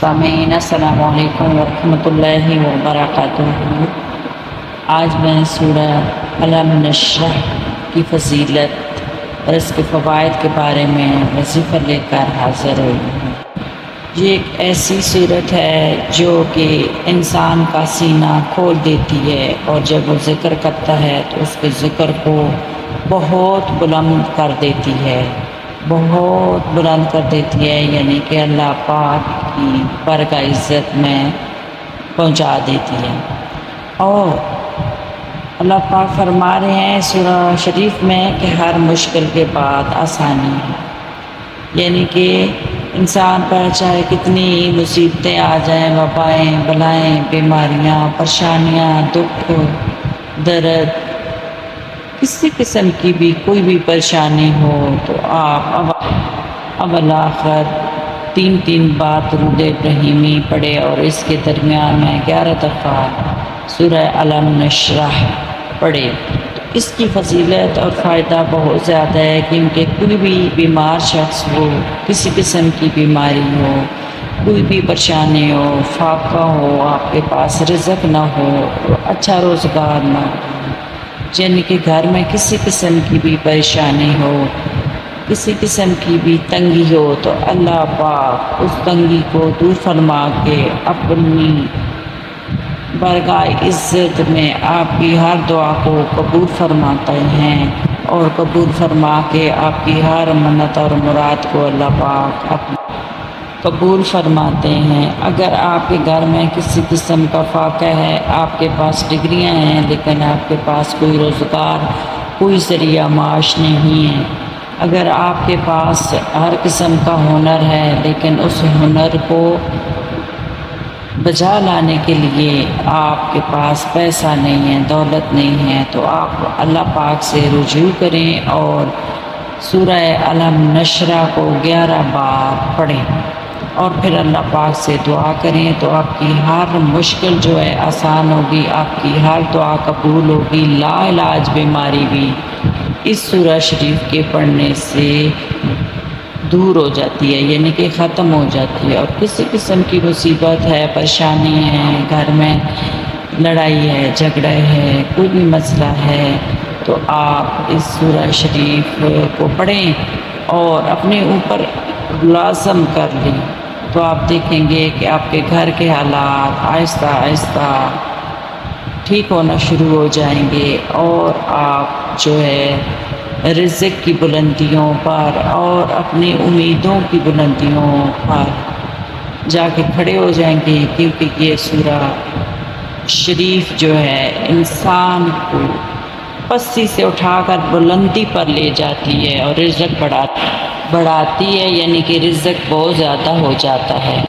سامعین السلام علیکم ورحمۃ اللہ وبرکاتہ۔ آج میں سورہ الم نشرح کی فضیلت اور اس کے فوائد کے بارے میں وظیفہ لے کر حاضر ہوئی ہوں۔ یہ ایک ایسی صورت ہے جو کہ انسان کا سینہ کھول دیتی ہے، اور جب وہ ذکر کرتا ہے تو اس کے ذکر کو بہت بلند کر دیتی ہے، بہت بلند کر دیتی ہے، یعنی کہ اللہ پاک کی برگاہ عزت میں پہنچا دیتی ہے۔ اور اللہ پاک فرما رہے ہیں سورہ شریف میں کہ ہر مشکل کے بعد آسانی ہے، یعنی کہ انسان پر چاہے کتنی مصیبتیں آ جائیں، وبائیں، بلائیں، بیماریاں، پریشانیاں، دکھ، درد، کسی قسم کی بھی کوئی بھی پریشانی ہو تو آپ اول آخر 3 بار درود ابراہیمی پڑھے، اور اس کے درمیان میں 11 دفعہ سورہ الم نشرح پڑھے۔ اس کی فضیلت اور فائدہ بہت زیادہ ہے، کیونکہ کوئی بھی بیمار شخص ہو، کسی قسم کی بیماری ہو، کوئی بھی پریشانی ہو، فاقہ ہو، آپ کے پاس رزق نہ ہو، اچھا روزگار نہ ہو، یعنی کہ گھر میں کسی قسم کی بھی پریشانی ہو، کسی قسم کی بھی تنگی ہو، تو اللہ پاک اس تنگی کو دور فرما کے اپنی برگاہ عزت میں آپ کی ہر دعا کو قبول فرماتے ہیں، اور قبول فرما کے آپ کی ہر منت اور مراد کو اللہ پاک قبول فرماتے ہیں۔ اگر آپ کے گھر میں کسی قسم کا فاقہ ہے، آپ کے پاس ڈگریاں ہیں لیکن آپ کے پاس کوئی روزگار، کوئی ذریعہ معاش نہیں ہے، اگر آپ کے پاس ہر قسم کا ہنر ہے لیکن اس ہنر کو بجا لانے کے لیے آپ کے پاس پیسہ نہیں ہے، دولت نہیں ہے، تو آپ اللہ پاک سے رجوع کریں اور سورہ الم نشرح کو 11 بار پڑھیں، اور پھر اللہ پاک سے دعا کریں تو آپ کی ہر مشکل جو ہے آسان ہوگی، آپ کی ہر دعا قبول ہوگی۔ لا علاج بیماری بھی اس سورہ شریف کے پڑھنے سے دور ہو جاتی ہے، یعنی کہ ختم ہو جاتی ہے۔ اور کسی قسم کی مصیبت ہے، پریشانی ہے، گھر میں لڑائی ہے، جھگڑا ہے، کوئی بھی مسئلہ ہے، تو آپ اس سورہ شریف کو پڑھیں اور اپنے اوپر لازم کر لیں، تو آپ دیکھیں گے کہ آپ کے گھر کے حالات آہستہ آہستہ ٹھیک ہونا شروع ہو جائیں گے، اور آپ جو ہے رزق کی بلندیوں پر اور اپنی امیدوں کی بلندیوں پر جا کے کھڑے ہو جائیں گے، کیونکہ یہ سورہ شریف جو ہے انسان کو پستی سے اٹھا کر بلندی پر لے جاتی ہے اور رزق بڑھاتی ہے، یعنی کہ رزق بہت زیادہ ہو جاتا ہے۔